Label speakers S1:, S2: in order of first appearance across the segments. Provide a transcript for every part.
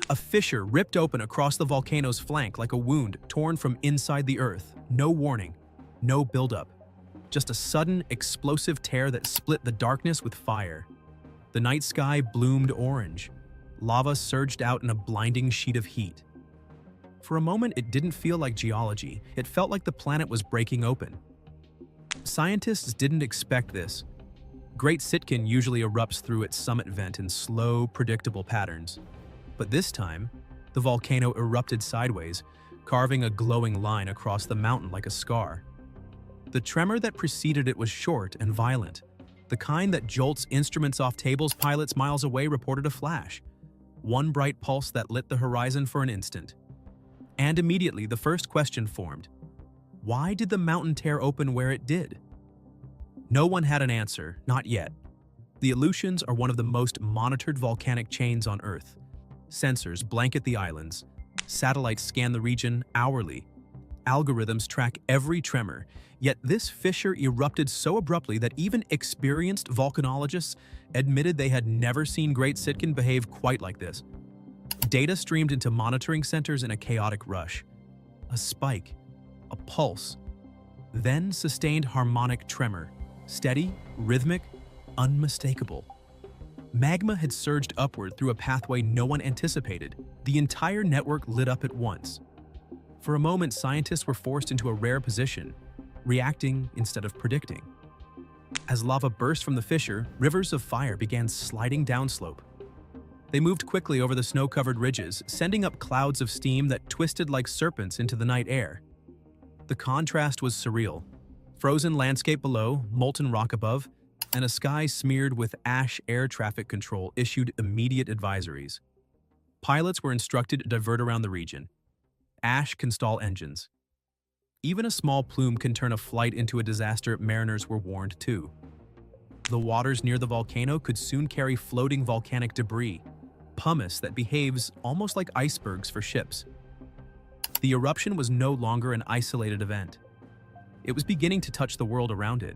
S1: A fissure ripped open across the volcano's flank like a wound torn from inside the earth. No warning, no buildup. Just a sudden, explosive tear that split the darkness with fire. The night sky bloomed orange. Lava surged out in a blinding sheet of heat. For a moment, it didn't feel like geology. It felt like the planet was breaking open. Scientists didn't expect this. Great Sitkin usually erupts through its summit vent in slow, predictable patterns. But this time, the volcano erupted sideways, carving a glowing line across the mountain like a scar. The tremor that preceded it was short and violent. The kind that jolts instruments off tables pilots miles away reported a flash. One bright pulse that lit the horizon for an instant. And immediately the first question formed. Why did the mountain tear open where it did? No one had an answer, not yet. The Aleutians are one of the most monitored volcanic chains on Earth. Sensors blanket the islands. Satellites scan the region hourly. Algorithms track every tremor. Yet this fissure erupted so abruptly that even experienced volcanologists admitted they had never seen Great Sitkin behave quite like this. Data streamed into monitoring centers in a chaotic rush. A spike, a pulse, then sustained harmonic tremor. Steady, rhythmic, unmistakable. Magma had surged upward through a pathway no one anticipated. The entire network lit up at once. For a moment, scientists were forced into a rare position, reacting instead of predicting. As lava burst from the fissure, rivers of fire began sliding downslope. They moved quickly over the snow-covered ridges, sending up clouds of steam that twisted like serpents into the night air. The contrast was surreal. Frozen landscape below, molten rock above, and a sky smeared with ash. Air traffic control issued immediate advisories. Pilots were instructed to divert around the region. Ash can stall engines. Even a small plume can turn a flight into a disaster. Mariners were warned too. The waters near the volcano could soon carry floating volcanic debris, pumice that behaves almost like icebergs for ships. The eruption was no longer an isolated event. It was beginning to touch the world around it.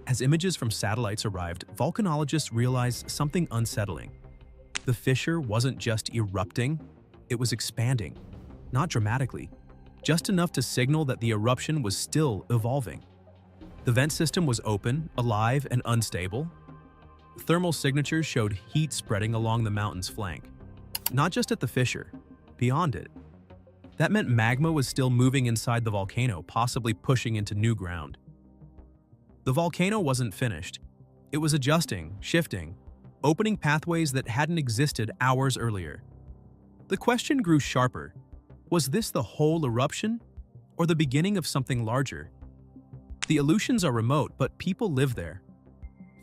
S1: As images from satellites arrived, volcanologists realized something unsettling. The fissure wasn't just erupting, it was expanding. Not dramatically, just enough to signal that the eruption was still evolving. The vent system was open, alive, and unstable. Thermal signatures showed heat spreading along the mountain's flank. Not just at the fissure, beyond it. That meant magma was still moving inside the volcano, possibly pushing into new ground. The volcano wasn't finished. It was adjusting, shifting, opening pathways that hadn't existed hours earlier. The question grew sharper. Was this the whole eruption, or the beginning of something larger? The Aleutians are remote, but people live there.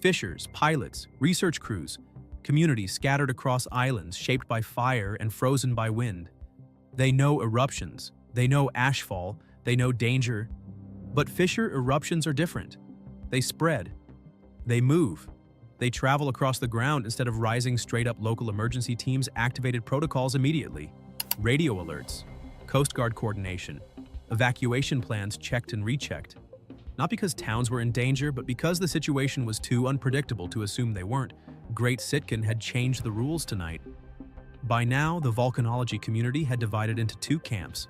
S1: Fishers, pilots, research crews, communities scattered across islands shaped by fire and frozen by wind. They know eruptions, they know ashfall, they know danger. But fissure eruptions are different. They spread. They move. They travel across the ground instead of rising straight up. Local emergency teams activated protocols immediately. Radio alerts, Coast Guard coordination, evacuation plans checked and rechecked. Not because towns were in danger, but because the situation was too unpredictable to assume they weren't. Great Sitkin had changed the rules tonight. By now, the volcanology community had divided into two camps,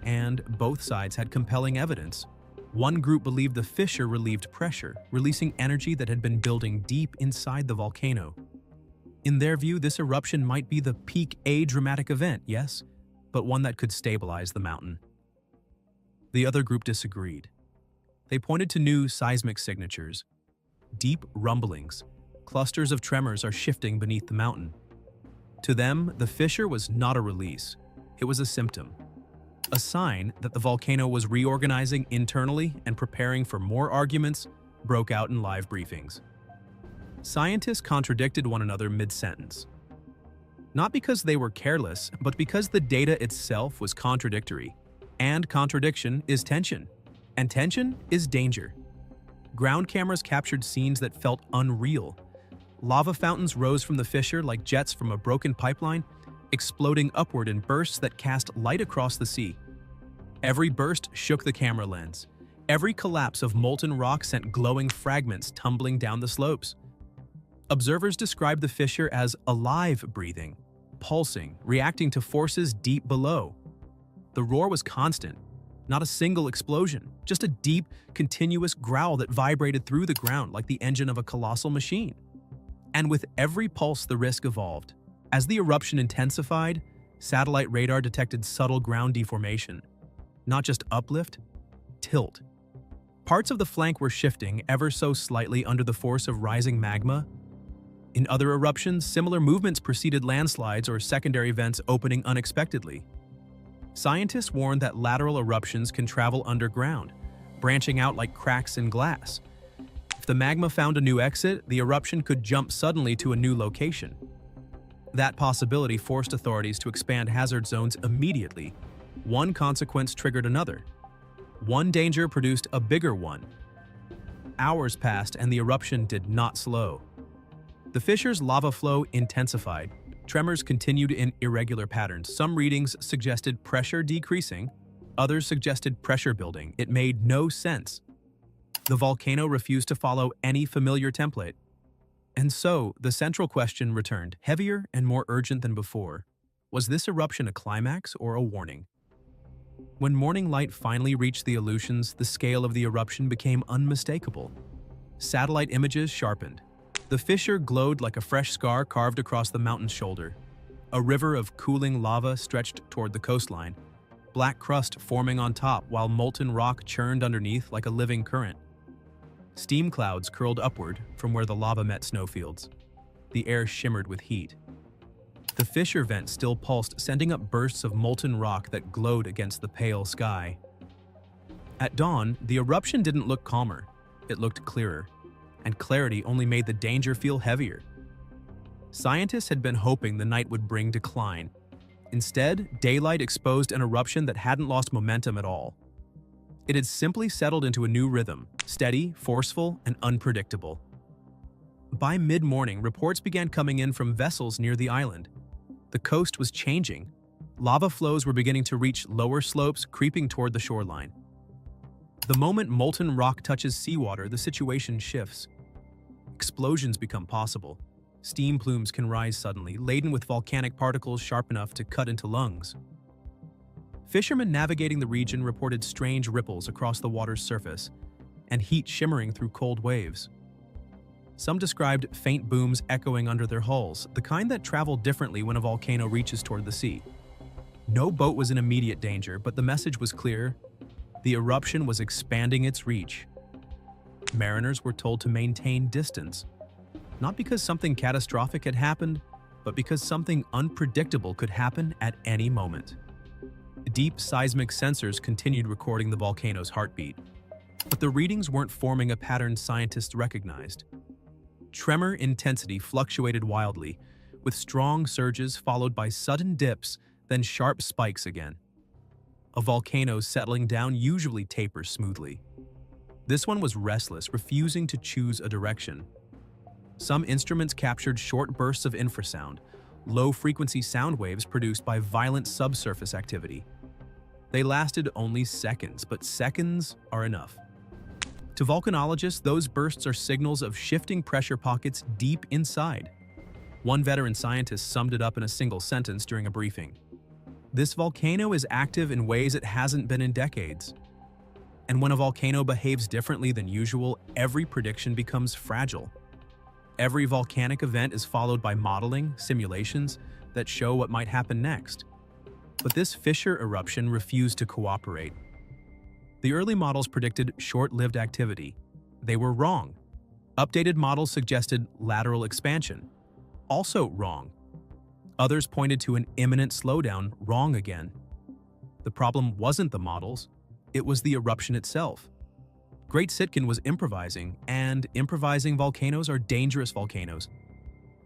S1: and both sides had compelling evidence. One group believed the fissure relieved pressure, releasing energy that had been building deep inside the volcano. In their view, this eruption might be the peak dramatic event, yes, but one that could stabilize the mountain. The other group disagreed. They pointed to new seismic signatures. Deep rumblings, clusters of tremors are shifting beneath the mountain. To them, the fissure was not a release. It was a symptom. A sign that the volcano was reorganizing internally and preparing for more arguments broke out in live briefings. Scientists contradicted one another mid-sentence. Not because they were careless, but because the data itself was contradictory. And contradiction is tension. And tension is danger. Ground cameras captured scenes that felt unreal. Lava fountains rose from the fissure like jets from a broken pipeline, exploding upward in bursts that cast light across the sea. Every burst shook the camera lens. Every collapse of molten rock sent glowing fragments tumbling down the slopes. Observers described the fissure as alive breathing, pulsing, reacting to forces deep below. The roar was constant, not a single explosion, just a deep, continuous growl that vibrated through the ground like the engine of a colossal machine. And with every pulse, the risk evolved. As the eruption intensified, satellite radar detected subtle ground deformation. Not just uplift, tilt. Parts of the flank were shifting ever so slightly under the force of rising magma. In other eruptions, similar movements preceded landslides or secondary vents opening unexpectedly. Scientists warned that lateral eruptions can travel underground, branching out like cracks in glass. If the magma found a new exit, the eruption could jump suddenly to a new location. That possibility forced authorities to expand hazard zones immediately. One consequence triggered another. One danger produced a bigger one. Hours passed and the eruption did not slow. The fissure's lava flow intensified. Tremors continued in irregular patterns. Some readings suggested pressure decreasing, others suggested pressure building. It made no sense. The volcano refused to follow any familiar template. And so, the central question returned, heavier and more urgent than before. Was this eruption a climax or a warning? When morning light finally reached the Aleutians, the scale of the eruption became unmistakable. Satellite images sharpened. The fissure glowed like a fresh scar carved across the mountain's shoulder. A river of cooling lava stretched toward the coastline, black crust forming on top while molten rock churned underneath like a living current. Steam clouds curled upward from where the lava met snowfields. The air shimmered with heat. The fissure vent still pulsed, sending up bursts of molten rock that glowed against the pale sky. At dawn, the eruption didn't look calmer. It looked clearer. And clarity only made the danger feel heavier. Scientists had been hoping the night would bring decline. Instead, daylight exposed an eruption that hadn't lost momentum at all. It had simply settled into a new rhythm, steady, forceful, and unpredictable. By mid-morning, reports began coming in from vessels near the island. The coast was changing. Lava flows were beginning to reach lower slopes, creeping toward the shoreline. The moment molten rock touches seawater, the situation shifts. Explosions become possible. Steam plumes can rise suddenly, laden with volcanic particles sharp enough to cut into lungs. Fishermen navigating the region reported strange ripples across the water's surface and heat shimmering through cold waves. Some described faint booms echoing under their hulls, the kind that travel differently when a volcano reaches toward the sea. No boat was in immediate danger, but the message was clear. The eruption was expanding its reach. Mariners were told to maintain distance, not because something catastrophic had happened, but because something unpredictable could happen at any moment. Deep seismic sensors continued recording the volcano's heartbeat, but the readings weren't forming a pattern scientists recognized. Tremor intensity fluctuated wildly, with strong surges followed by sudden dips, then sharp spikes again. A volcano settling down usually tapers smoothly. This one was restless, refusing to choose a direction. Some instruments captured short bursts of infrasound, low-frequency sound waves produced by violent subsurface activity. They lasted only seconds, but seconds are enough. To volcanologists, those bursts are signals of shifting pressure pockets deep inside. One veteran scientist summed it up in a single sentence during a briefing. This volcano is active in ways it hasn't been in decades. And when a volcano behaves differently than usual, every prediction becomes fragile. Every volcanic event is followed by modeling, simulations that show what might happen next. But this fissure eruption refused to cooperate. The early models predicted short-lived activity. They were wrong. Updated models suggested lateral expansion. Also wrong. Others pointed to an imminent slowdown, wrong again. The problem wasn't the models, it was the eruption itself. Great Sitkin was improvising, and improvising volcanoes are dangerous volcanoes.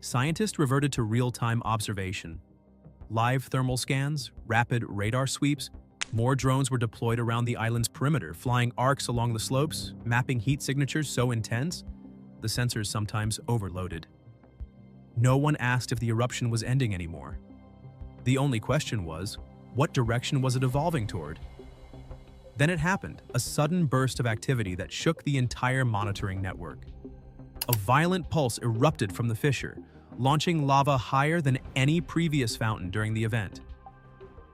S1: Scientists reverted to real-time observation. Live thermal scans, rapid radar sweeps, more drones were deployed around the island's perimeter, flying arcs along the slopes, mapping heat signatures so intense, the sensors sometimes overloaded. No one asked if the eruption was ending anymore. The only question was, what direction was it evolving toward? Then it happened, a sudden burst of activity that shook the entire monitoring network. A violent pulse erupted from the fissure. launching lava higher than any previous fountain during the event.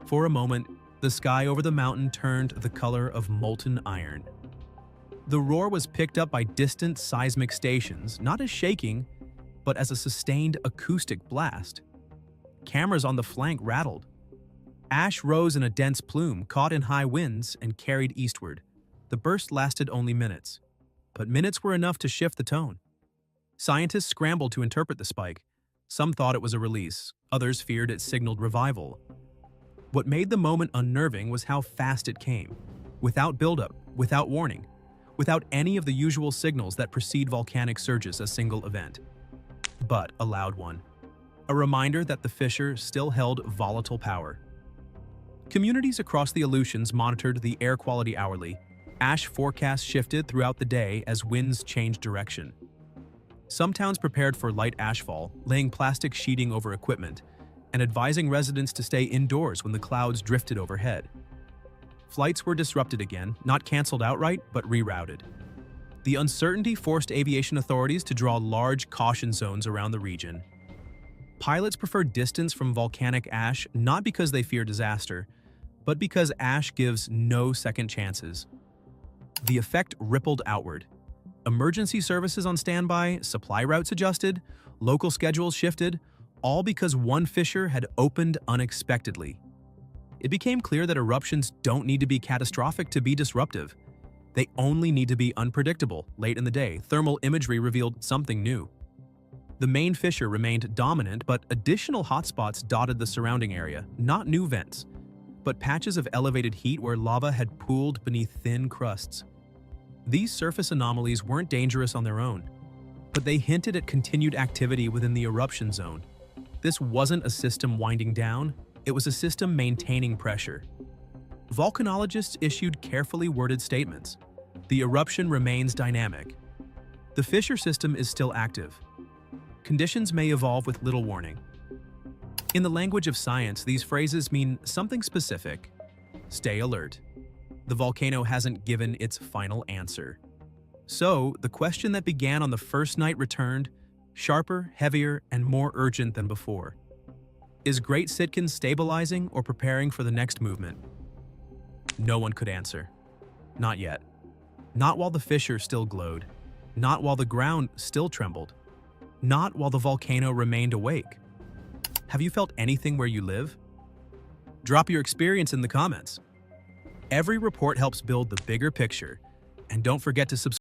S1: For a moment, the sky over the mountain turned the color of molten iron. The roar was picked up by distant seismic stations, not as shaking, but as a sustained acoustic blast. Cameras on the flank rattled. Ash rose in a dense plume, caught in high winds, and carried eastward. The burst lasted only minutes, but minutes were enough to shift the tone. Scientists scrambled to interpret the spike. Some thought it was a release, others feared it signaled revival. What made the moment unnerving was how fast it came, without buildup, without warning, without any of the usual signals that precede volcanic surges, a single event. But a loud one. A reminder that the fissure still held volatile power. Communities across the Aleutians monitored the air quality hourly. Ash forecasts shifted throughout the day as winds changed direction. Some towns prepared for light ashfall, laying plastic sheeting over equipment, and advising residents to stay indoors when the clouds drifted overhead. Flights were disrupted again, not canceled outright, but rerouted. The uncertainty forced aviation authorities to draw large caution zones around the region. Pilots preferred distance from volcanic ash not because they fear disaster, but because ash gives no second chances. The effect rippled outward. Emergency services on standby, supply routes adjusted, local schedules shifted, all because one fissure had opened unexpectedly. It became clear that eruptions don't need to be catastrophic to be disruptive. They only need to be unpredictable. Late in the day, thermal imagery revealed something new. The main fissure remained dominant, but additional hotspots dotted the surrounding area, not new vents, but patches of elevated heat where lava had pooled beneath thin crusts. These surface anomalies weren't dangerous on their own, but they hinted at continued activity within the eruption zone. This wasn't a system winding down, it was a system maintaining pressure. Volcanologists issued carefully worded statements. The eruption remains dynamic. The fissure system is still active. Conditions may evolve with little warning. In the language of science, these phrases mean something specific. Stay alert. The volcano hasn't given its final answer. So, the question that began on the first night returned, sharper, heavier, and more urgent than before. Is Great Sitkin stabilizing or preparing for the next movement? No one could answer. Not yet. Not while the fissure still glowed. Not while the ground still trembled. Not while the volcano remained awake. Have you felt anything where you live? Drop your experience in the comments. Every report helps build the bigger picture, and don't forget to subscribe.